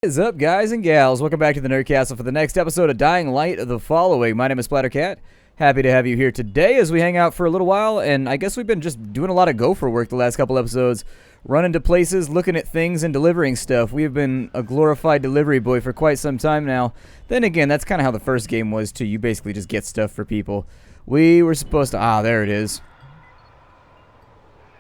What is up, guys and gals? Welcome back to the Nerd Castle for the next episode of Dying Light of the Following. My name is Splattercat. Happy to have you here today as we hang out for a little while, and I guess we've been just doing a lot of gopher work the last couple episodes, running to places, looking at things, and delivering stuff. We have been a glorified delivery boy for quite some time now. Then again, that's kind of how the first game was too. You basically just get stuff for people. We were supposed to... there it is.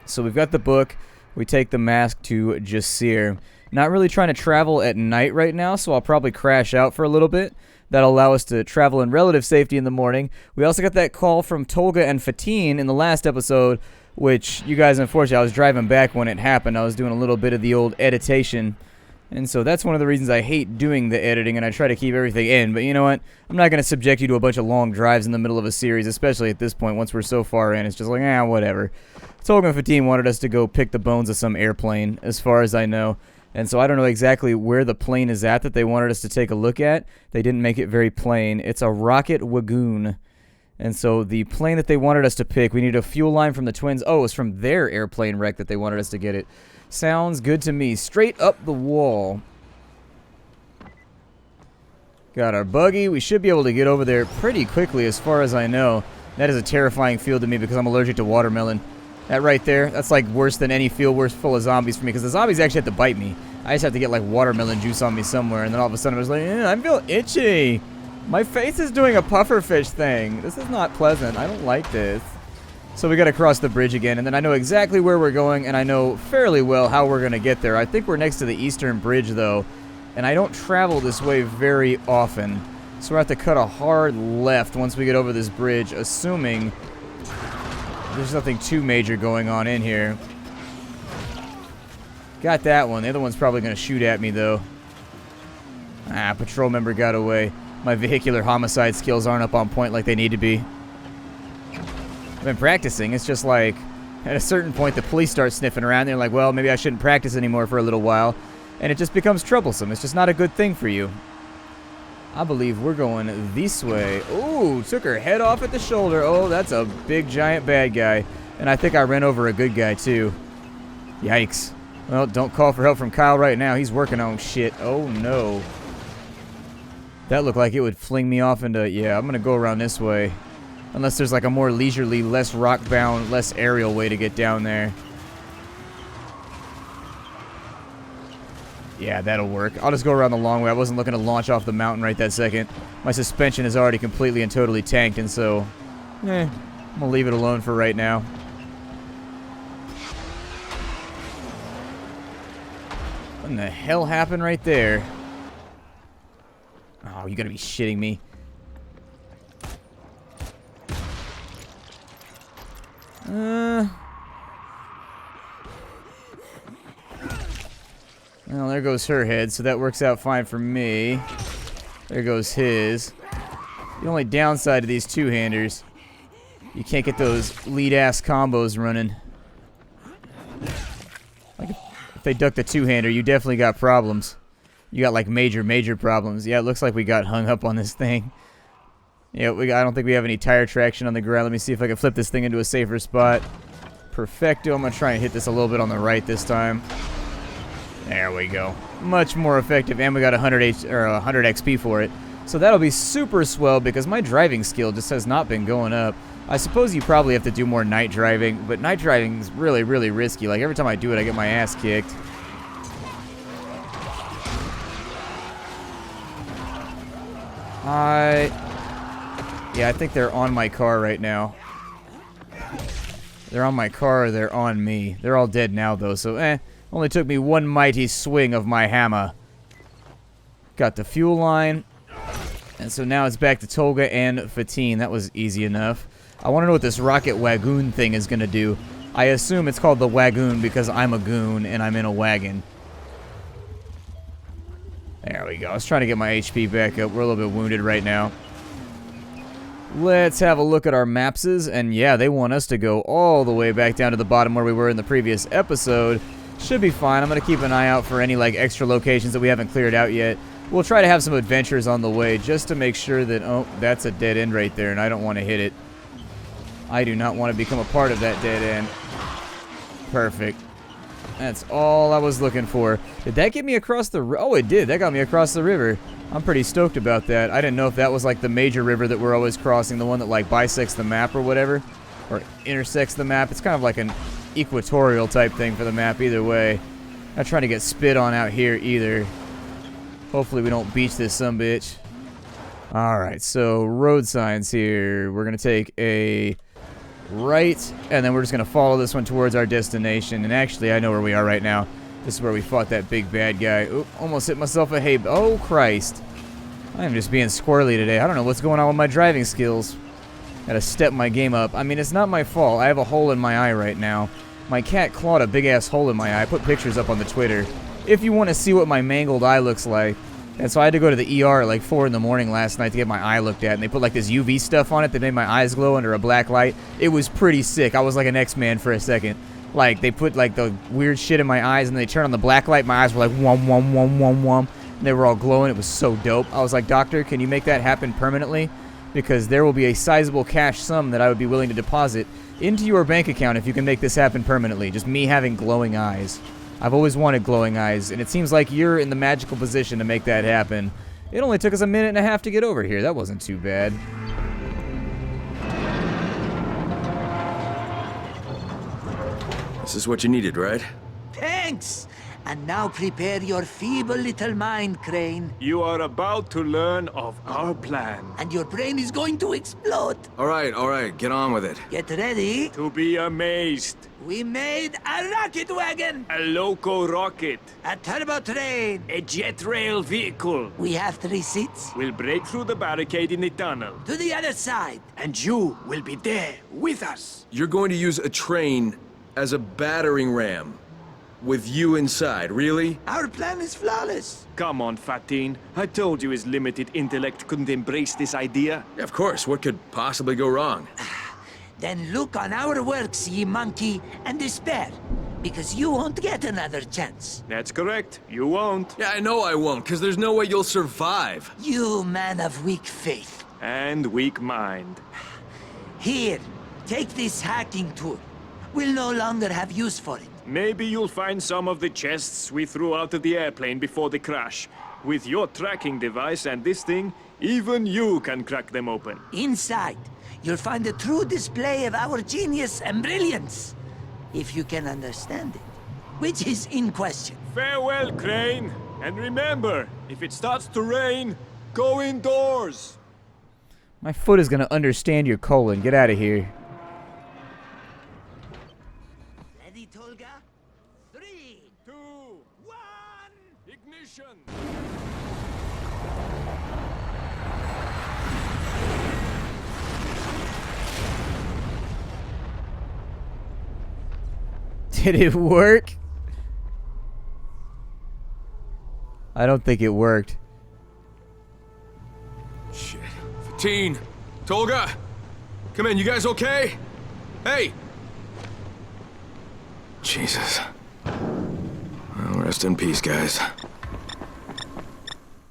So we've got the book. We take the mask to Jasir. Not really trying to travel at night right now, so I'll probably crash out for a little bit. That'll allow us to travel in relative safety in the morning. We also got that call from Tolga and Fatine in the last episode, which you guys, unfortunately, I was driving back when it happened. I was doing a little bit of the old editation. And so that's one of the reasons I hate doing the editing, and I try to keep everything in. But you know what? I'm not going to subject you to a bunch of long drives in the middle of a series, especially at this point. Once we're so far in, it's just like, whatever. Tolga and Fatine wanted us to go pick the bones of some airplane, as far as I know. And so I don't know exactly where the plane is at that they wanted us to take a look at. They didn't make it very plain. It's a rocket wagoon. And so the plane that they wanted us to pick, we need a fuel line from the twins. Oh, it's from their airplane wreck that they wanted us to get it. Sounds good to me. Straight up the wall. Got our buggy. We should be able to get over there pretty quickly as far as I know. That is a terrifying field to me because I'm allergic to watermelon. That right there, that's like worse than any field full of zombies for me, because the zombies actually have to bite me. I just have to get like watermelon juice on me somewhere, and then all of a sudden I was like, I feel itchy. My face is doing a pufferfish thing. This is not pleasant. I don't like this. So we got to cross the bridge again, and then I know exactly where we're going, and I know fairly well how we're going to get there. I think we're next to the eastern bridge, though, and I don't travel this way very often. So we'll have to cut a hard left once we get over this bridge, assuming... there's nothing too major going on in here. Got that one. The other one's probably going to shoot at me, though. Patrol member got away. My vehicular homicide skills aren't up on point like they need to be. I've been practicing. It's just like, at a certain point, the police start sniffing around. They're like, well, maybe I shouldn't practice anymore for a little while. And it just becomes troublesome. It's just not a good thing for you. I believe we're going this way. Ooh, took her head off at the shoulder. Oh, that's a big, giant bad guy. And I think I ran over a good guy, too. Yikes. Well, don't call for help from Kyle right now. He's working on shit. Oh, no. That looked like it would fling me off into... yeah, I'm going to go around this way. Unless there's like a more leisurely, less rock-bound, less aerial way to get down there. Yeah, that'll work. I'll just go around the long way. I wasn't looking to launch off the mountain right that second. My suspension is already completely and totally tanked, and so... I'm going to leave it alone for right now. What in the hell happened right there? Oh, you gotta be shitting me. Well, there goes her head, so that works out fine for me. There goes his. The only downside to these two-handers, you can't get those lead-ass combos running. Like, if they duck the two-hander, you definitely got problems. You got, like, major, major problems. Yeah, it looks like we got hung up on this thing. Yeah, I don't think we have any tire traction on the ground. Let me see if I can flip this thing into a safer spot. Perfecto. I'm going to try and hit this a little bit on the right this time. There we go. Much more effective, and we got 100 XP for it. So that'll be super swell because my driving skill just has not been going up. I suppose you probably have to do more night driving, but night driving is really, really risky. Like, every time I do it, I get my ass kicked. Yeah, I think they're on my car right now. They're on my car or they're on me. They're all dead now, though, so only took me one mighty swing of my hammer. Got the fuel line. And so now it's back to Tolga and Fatine. That was easy enough. I want to know what this rocket wagoon thing is going to do. I assume it's called the wagoon because I'm a goon and I'm in a wagon. There we go. I was trying to get my HP back up. We're a little bit wounded right now. Let's have a look at our mapses. And yeah, they want us to go all the way back down to the bottom where we were in the previous episode. Should be fine. I'm going to keep an eye out for any like extra locations that we haven't cleared out yet. We'll try to have some adventures on the way just to make sure that... oh, that's a dead end right there, and I don't want to hit it. I do not want to become a part of that dead end. Perfect. That's all I was looking for. Did that get me across the... Oh, it did. That got me across the river. I'm pretty stoked about that. I didn't know if that was like the major river that we're always crossing, the one that like bisects the map or whatever, or intersects the map. It's kind of like an equatorial type thing for the map either way. Not trying to get spit on out here either. Hopefully we don't beach this sumbitch. Alright, so road signs here. We're going to take a right, and then we're just going to follow this one towards our destination. And actually, I know where we are right now. This is where we fought that big bad guy. Oop, almost hit myself a hay. Oh, Christ. I am just being squirrely today. I don't know what's going on with my driving skills. Gotta step my game up. I mean, it's not my fault. I have a hole in my eye right now. My cat clawed a big-ass hole in my eye. I put pictures up on the Twitter. If you want to see what my mangled eye looks like. And so I had to go to the ER at like 4 in the morning last night to get my eye looked at. And they put like this UV stuff on it that made my eyes glow under a black light. It was pretty sick. I was like an X-Man for a second. Like, they put like the weird shit in my eyes and they turned on the black light. My eyes were like whum, whum, whum, whum, whum. And they were all glowing. It was so dope. I was like, doctor, can you make that happen permanently? Because there will be a sizable cash sum that I would be willing to deposit into your bank account if you can make this happen permanently. Just me having glowing eyes. I've always wanted glowing eyes, and it seems like you're in the magical position to make that happen. It only took us a minute and a half to get over here. That wasn't too bad. This is what you needed, right? Thanks! And now prepare your feeble little mind, Crane. You are about to learn of our plan. And your brain is going to explode. All right, get on with it. Get ready. To be amazed. We made a rocket wagon, A loco rocket. a turbo train. A jet rail vehicle. We have 3 seats. We'll break through the barricade in the tunnel. To the other side. And you will be there with us. You're going to use a train as a battering ram with you inside, really? Our plan is flawless. Come on, Fatin. I told you his limited intellect couldn't embrace this idea. Yeah, of course, what could possibly go wrong? Then look on our works, ye monkey, and despair. Because you won't get another chance. That's correct. You won't. Yeah, I know I won't, because there's no way you'll survive. You man of weak faith. And weak mind. Here, take this hacking tool. We'll no longer have use for it. Maybe you'll find some of the chests we threw out of the airplane before the crash. With your tracking device and this thing, even you can crack them open. Inside, you'll find a true display of our genius and brilliance. If you can understand it. Which is in question. Farewell, Crane. And remember, if it starts to rain, go indoors. My foot is going to understand your colon. Get out of here. Ready, Tolga? 3, 2, 1... ignition. Did it work? I don't think it worked. Shit. Fatin! Tolga! Come in, you guys okay? Hey! Jesus. Well, rest in peace, guys. You're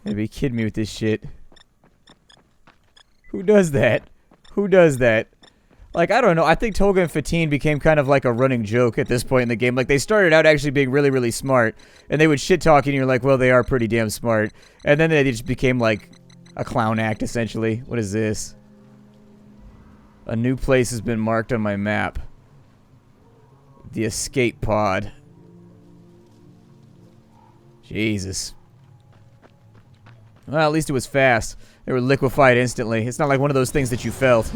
gonna be kidding me with this shit. Who does that? Who does that? Like, I don't know. I think Tolga and Fatin became kind of like a running joke at this point in the game. Like, they started out actually being really, really smart. And they would shit-talk and you're like, well, they are pretty damn smart. And then they just became like a clown act, essentially. What is this? A new place has been marked on my map. The escape pod. Jesus. Well, at least it was fast. They were liquefied instantly. It's not like one of those things that you felt.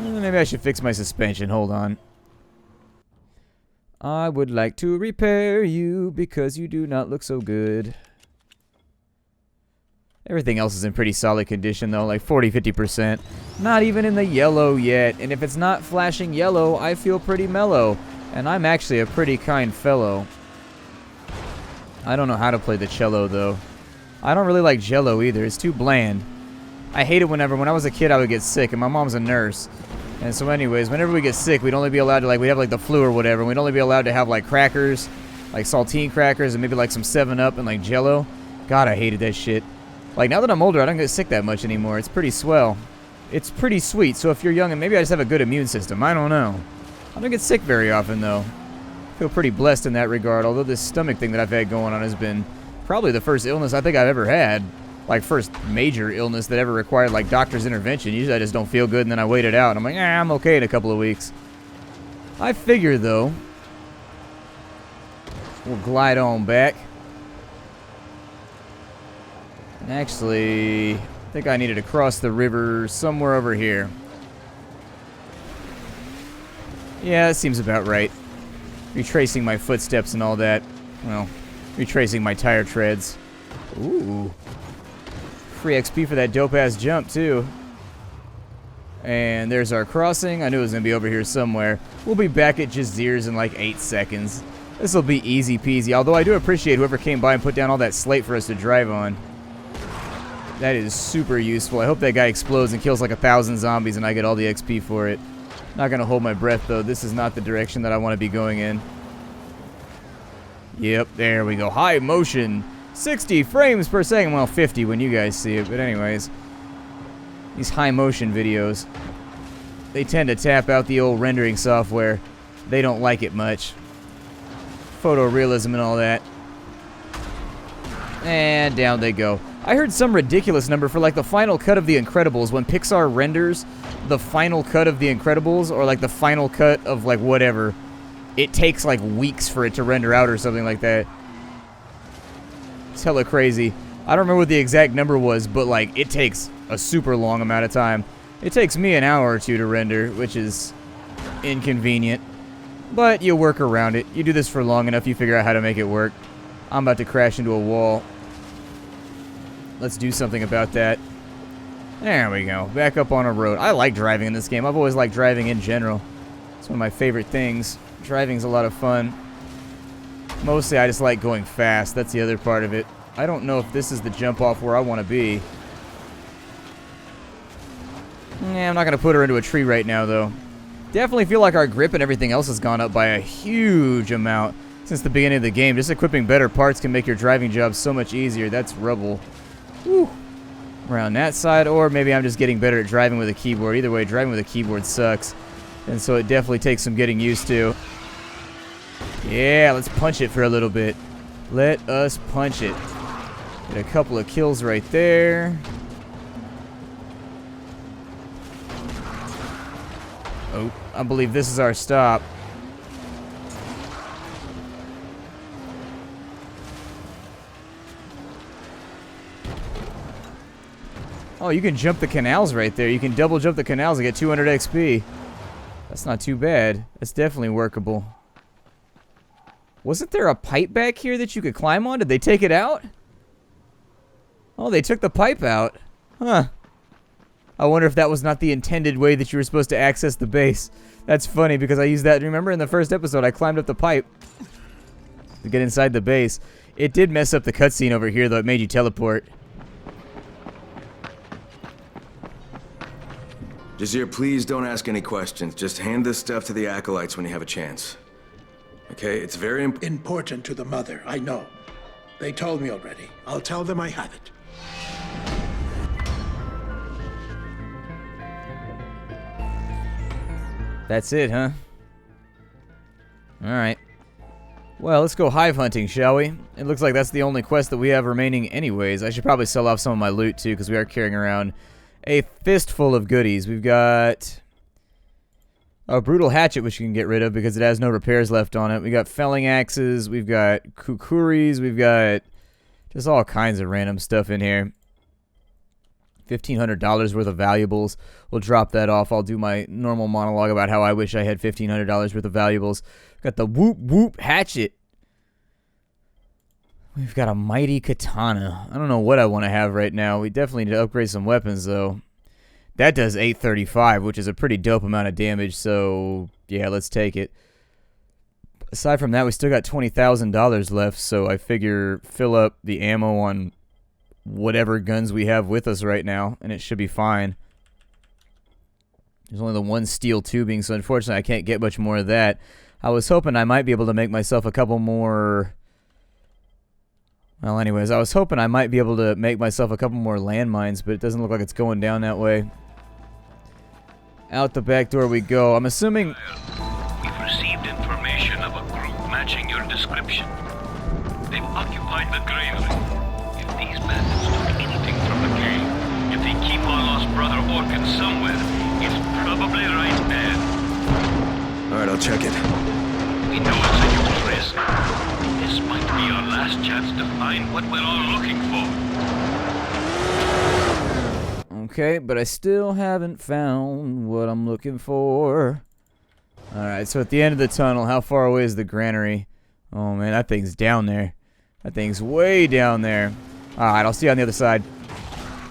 Maybe I should fix my suspension. Hold on. I would like to repair you because you do not look so good. Everything else is in pretty solid condition though, like 40-50%. Not even in the yellow yet. And if it's not flashing yellow, I feel pretty mellow. And I'm actually a pretty kind fellow. I don't know how to play the cello though. I don't really like Jello either. It's too bland. I hate it when I was a kid I would get sick, and my mom's a nurse. And so anyways, whenever we get sick, we'd only be allowed to, like, we'd have like the flu or whatever, and we'd only be allowed to have like crackers, like saltine crackers, and maybe like some 7-Up and like Jello. God, I hated that shit. Like, now that I'm older, I don't get sick that much anymore. It's pretty swell. It's pretty sweet, so if you're young, and maybe I just have a good immune system, I don't know. I don't get sick very often though. Feel pretty blessed in that regard, although this stomach thing that I've had going on has been probably the first illness I think I've ever had. Like, first major illness that ever required, like, doctor's intervention. Usually I just don't feel good, and then I wait it out. And I'm like, I'm okay in a couple of weeks. I figure, though, we'll glide on back. And actually, I think I needed to cross the river somewhere over here. Yeah, that seems about right. Retracing my footsteps and all that. Well, retracing my tire treads. Ooh. Free XP for that dope-ass jump, too. And there's our crossing. I knew it was going to be over here somewhere. We'll be back at Jazir's in like 8 seconds. This will be easy peasy. Although I do appreciate whoever came by and put down all that slate for us to drive on. That is super useful. I hope that guy explodes and kills like 1,000 zombies and I get all the XP for it. Not going to hold my breath, though. This is not the direction that I want to be going in. Yep, there we go. High motion. 60 frames per second. Well, 50 when you guys see it. But anyways, these high motion videos, they tend to tap out the old rendering software. They don't like it much. Photorealism and all that. And down they go. I heard some ridiculous number for like the final cut of The Incredibles. When Pixar renders the final cut of The Incredibles, or like the final cut of like whatever, it takes like weeks for it to render out or something like that. It's hella crazy. I don't remember what the exact number was, but like it takes a super long amount of time. It takes me an hour or two to render, which is inconvenient. But you work around it. You do this for long enough, you figure out how to make it work. I'm about to crash into a wall. Let's do something about that. There we go. Back up on a road. I like driving in this game. I've always liked driving in general. It's one of my favorite things. Driving's a lot of fun. Mostly I just like going fast. That's the other part of it. I don't know if this is the jump off where I want to be. I'm not going to put her into a tree right now, though. Definitely feel like our grip and everything else has gone up by a huge amount since the beginning of the game. Just equipping better parts can make your driving job so much easier. That's rubble. Whew. Around that side, or maybe I'm just getting better at driving with a keyboard. Either way, driving with a keyboard sucks. And so it definitely takes some getting used to. Yeah, let's punch it for a little bit. Let us punch it. Get a couple of kills right there. Oh, I believe this is our stop. Oh, you can jump the canals right there. You can double jump the canals and get 200 XP. That's not too bad. That's definitely workable. Wasn't there a pipe back here that you could climb on? Did they take it out? Oh, they took the pipe out. Huh. I wonder if that was not the intended way that you were supposed to access the base. That's funny because I used that. Remember in the first episode, I climbed up the pipe to get inside the base. It did mess up the cutscene over here, though. It made you teleport. Jazir, please don't ask any questions. Just hand this stuff to the acolytes when you have a chance. Okay, it's very Important to the mother, I know. They told me already. I'll tell them I have it. That's it, huh? Alright. Well, let's go hive hunting, shall we? It looks like that's the only quest that we have remaining anyways. I should probably sell off some of my loot, too, because we are carrying around a fistful of goodies. We've got a brutal hatchet, which you can get rid of because it has no repairs left on it. We got felling axes. We've got kukuris. We've got just all kinds of random stuff in here. $1,500 worth of valuables. We'll drop that off. I'll do my normal monologue about how I wish I had $1,500 worth of valuables. Got the whoop whoop hatchet. We've got a mighty katana. I don't know what I want to have right now. We definitely need to upgrade some weapons, though. That does 835, which is a pretty dope amount of damage, so yeah, let's take it. Aside from that, we still got $20,000 left, so I figure fill up the ammo on whatever guns we have with us right now, and it should be fine. There's only the one steel tubing, so unfortunately I can't get much more of that. I was hoping I might be able to make myself a couple more... Well, anyways, I was hoping I might be able to make myself a couple more landmines, but it doesn't look like it's going down that way. Out the back door we go. I'm assuming... We've received information of a group check it. We know it's a huge risk. This might be our last chance to find what we're all looking for. Okay, but I still haven't found what I'm looking for. Alright, so at the end of the tunnel, how far away is the granary? Oh man, that thing's down there. That thing's way down there. Alright, I'll see you on the other side.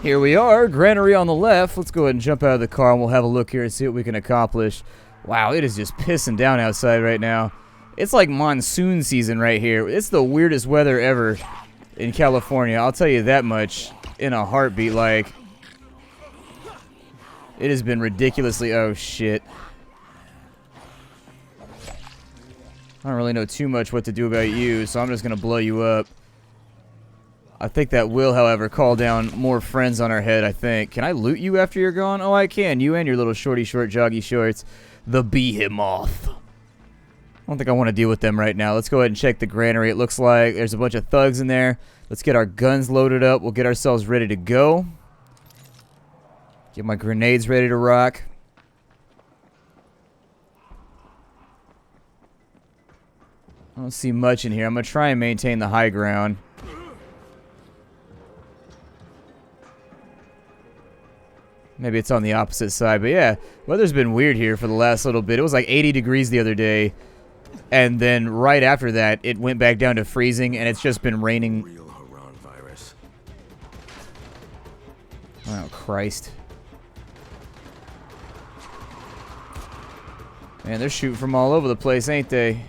Here we are, granary on the left. Let's go ahead and jump out of the car and we'll have a look here and see what we can accomplish. Wow, it is just pissing down outside right now. It's like monsoon season right here. It's the weirdest weather ever in California. I'll tell you that much in a heartbeat. Like, it has been ridiculously... Oh, shit. I don't really know too much what to do about you, so I'm just going to blow you up. I think that will, however, call down more friends on our head, I think. Can I loot you after you're gone? Oh, I can. You and your little shorty short joggy shorts. The behemoth. I don't think I want to deal with them right now. Let's go ahead and check the granary. It looks like there's a bunch of thugs in there. Let's get our guns loaded up. We'll get ourselves ready to go. Get my grenades ready to rock. I don't see much in here. I'm going to try and maintain the high ground. Maybe it's on the opposite side, but yeah, weather's been weird here for the last little bit. It was like 80 degrees the other day, and then right after that, it went back down to freezing, and it's just been raining. Real Haran virus. Oh, Christ. Man, they're shooting from all over the place, ain't they?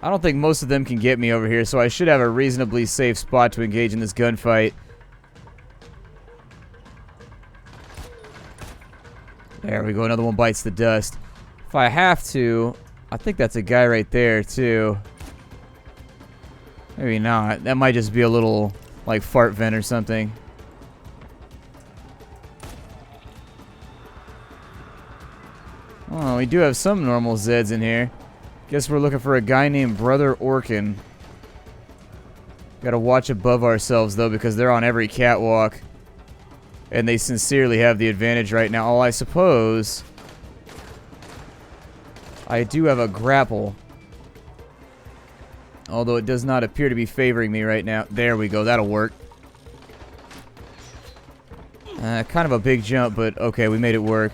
I don't think most of them can get me over here, so I should have a reasonably safe spot to engage in this gunfight. There we go, another one bites the dust. If I have to, I think that's a guy right there, too. Maybe not. That might just be a little, like, fart vent or something. Oh, we do have some normal Zeds in here. Guess we're looking for a guy named Brother Orkin. Gotta watch above ourselves, though, because they're on every catwalk. And they sincerely have the advantage right now. Oh, I suppose I do have a grapple. Although it does not appear to be favoring me right now. There we go. That'll work. Kind of a big jump, but okay, we made it work.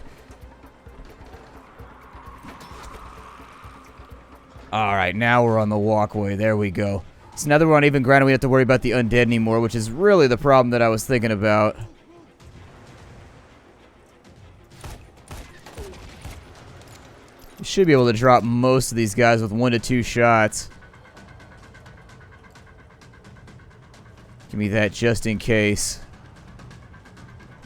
Alright, now we're on the walkway. There we go. So now that we're on even ground, we don't have to worry about the undead anymore, which is really the problem that I was thinking about. You should be able to drop most of these guys with 1 to 2 shots. Give me that just in case.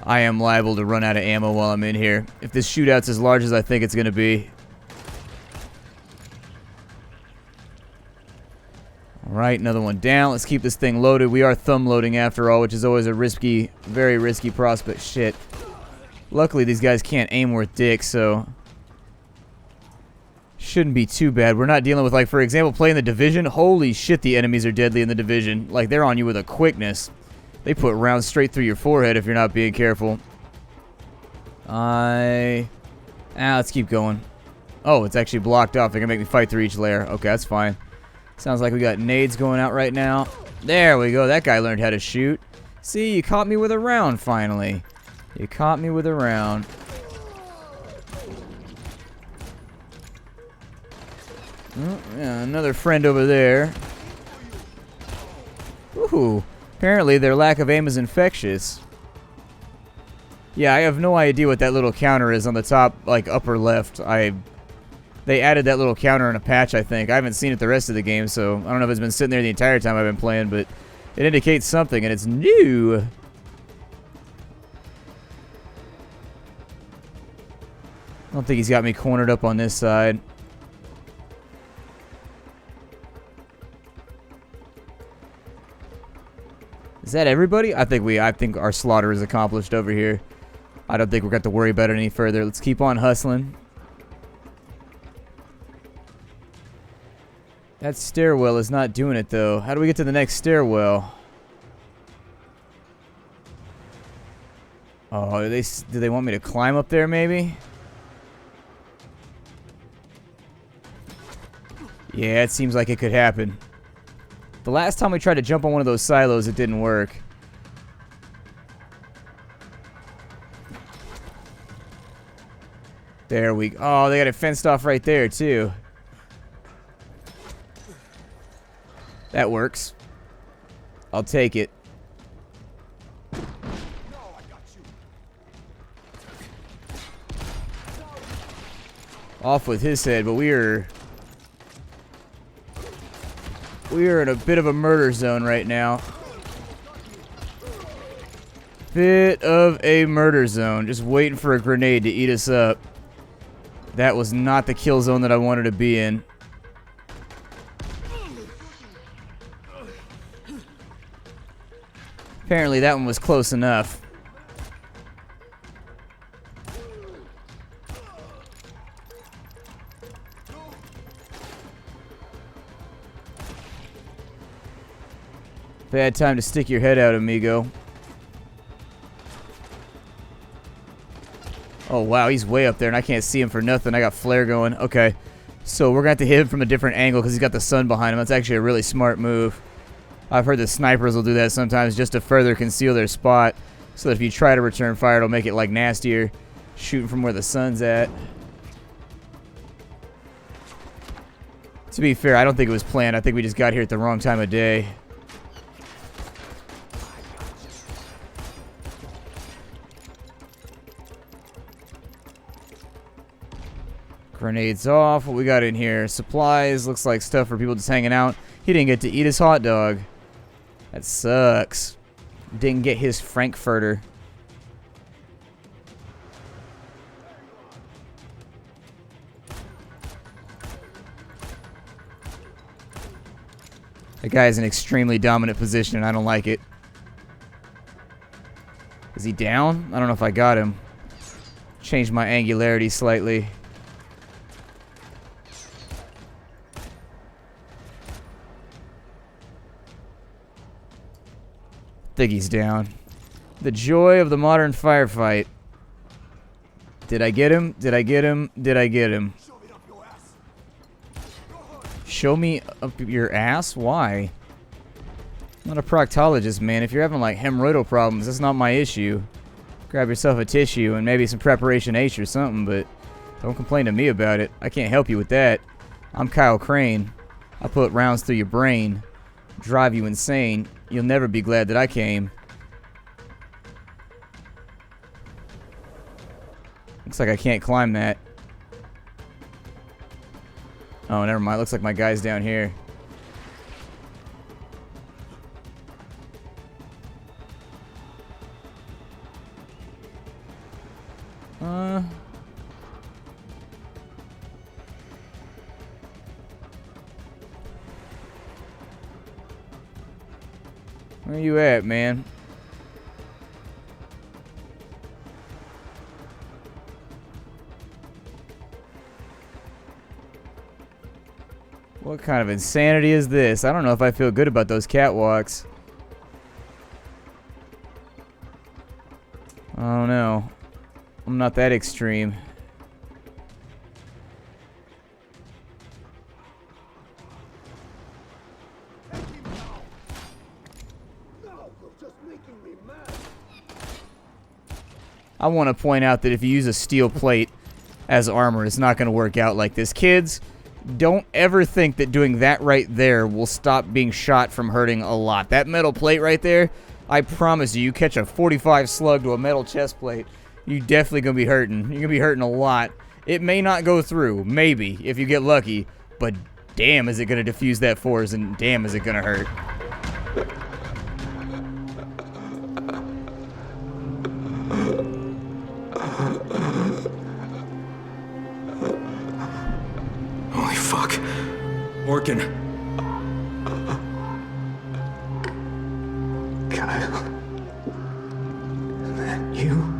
I am liable to run out of ammo while I'm in here. If this shootout's as large as I think it's going to be. Alright, another one down. Let's keep this thing loaded. We are thumb loading after all, which is always a risky, very risky prospect. Shit. Luckily, these guys can't aim worth dick, so... shouldn't be too bad. We're not dealing with, like, for example, playing the Division. Holy shit, the enemies are deadly in the Division. Like, they're on you with a quickness. They put rounds straight through your forehead if you're not being careful. Let's keep going. Oh, it's actually blocked off. They're gonna make me fight through each layer. Okay, that's fine. Sounds like we got nades going out right now. There we go. That guy learned how to shoot. See, you caught me with a round, finally. You caught me with a round. Oh, yeah, another friend over there. Ooh, apparently their lack of aim is infectious. Yeah, I have no idea what that little counter is on the top, like, upper left. They added that little counter in a patch, I think. I haven't seen it the rest of the game, so I don't know if it's been sitting there the entire time I've been playing, but it indicates something, and it's new. I don't think he's got me cornered up on this side. Is that everybody? I think our slaughter is accomplished over here. I don't think we're going to worry about it any further. Let's keep on hustling. That stairwell is not doing it, though. How do we get to the next stairwell? Oh, do they want me to climb up there, maybe? Yeah, it seems like it could happen. The last time we tried to jump on one of those silos, it didn't work. There we go. Oh, they got it fenced off right there, too. That works. I'll take it. Off with his head, but we're in a bit of a murder zone right now. Bit of a murder zone. Just waiting for a grenade to eat us up. That was not the kill zone that I wanted to be in. Apparently that one was close enough. Bad time to stick your head out, amigo. Oh, wow, he's way up there, and I can't see him for nothing. I got flare going. Okay, so we're going to have to hit him from a different angle because he's got the sun behind him. That's actually a really smart move. I've heard the snipers will do that sometimes just to further conceal their spot, so that if you try to return fire, it'll make it, like, nastier, shooting from where the sun's at. To be fair, I don't think it was planned. I think we just got here at the wrong time of day. Grenades off. What we got in here? Supplies. Looks like stuff for people just hanging out. He didn't get to eat his hot dog. That sucks. Didn't get his Frankfurter. The guy is in an extremely dominant position, and I don't like it. Is he down? I don't know if I got him. Changed my angularity slightly. Think he's down. The joy of the modern firefight. Did I get him? Did I get him? Did I get him? Show me up your ass? Why? I'm not a proctologist, man. If you're having like hemorrhoidal problems, that's not my issue. Grab yourself a tissue and maybe some Preparation H or something, but don't complain to me about it. I can't help you with that. I'm Kyle Crane. I put rounds through your brain, drive you insane. You'll never be glad that I came. Looks like I can't climb that. Oh, never mind. Looks like my guy's down here. Where you at, man? What kind of insanity is this? I don't know if I feel good about those catwalks. I don't know. I'm not that extreme. I want to point out that if you use a steel plate as armor, it's not going to work out like this. Kids, don't ever think that doing that right there will stop being shot from hurting a lot. That metal plate right there, I promise you, you catch a 45 slug to a metal chest plate, you're definitely going to be hurting. You're going to be hurting a lot. It may not go through, maybe, if you get lucky, but damn is it going to diffuse that force, and damn is it going to hurt. Holy fuck. Orkin. Kyle. Is that you?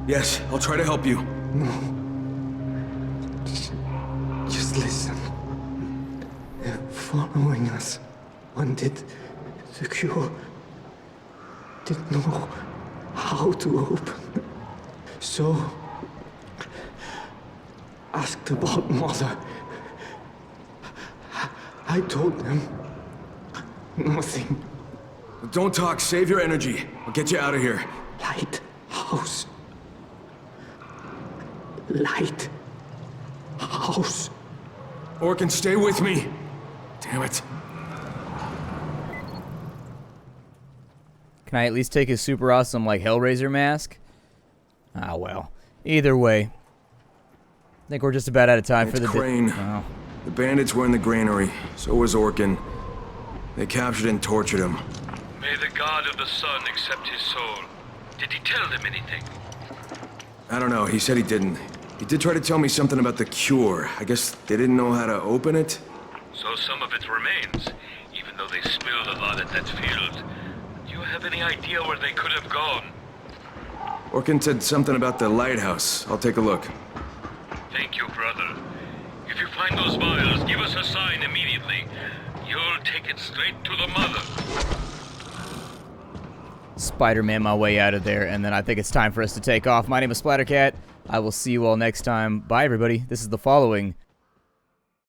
Yes, I'll try to help you. Just listen. They're following us. Wanted the cure. Didn't know how to open. So asked about Mother. I told them nothing. Don't talk, save your energy. I'll get you out of here. Lighthouse. Lighthouse. Orkin, stay with me. Damn it. Can I at least take his super awesome, like, Hellraiser mask? Ah, well. Either way. I think we're just about out of time for It's the Crane. Oh. The bandits were in the granary. So was Orkin. They captured and tortured him. May the god of the sun accept his soul. Did he tell them anything? I don't know, he said he didn't. He did try to tell me something about the cure. I guess they didn't know how to open it? So some of it remains, even though they spilled a lot at that field. Do you have any idea where they could have gone? Orkin said something about the lighthouse. I'll take a look. Thank you, brother. If you find those vials, give us a sign immediately. You'll take it straight to the mother. Spider-Man my way out of there, and then I think it's time for us to take off. My name is Splattercat. I will see you all next time. Bye, everybody. This is The Following.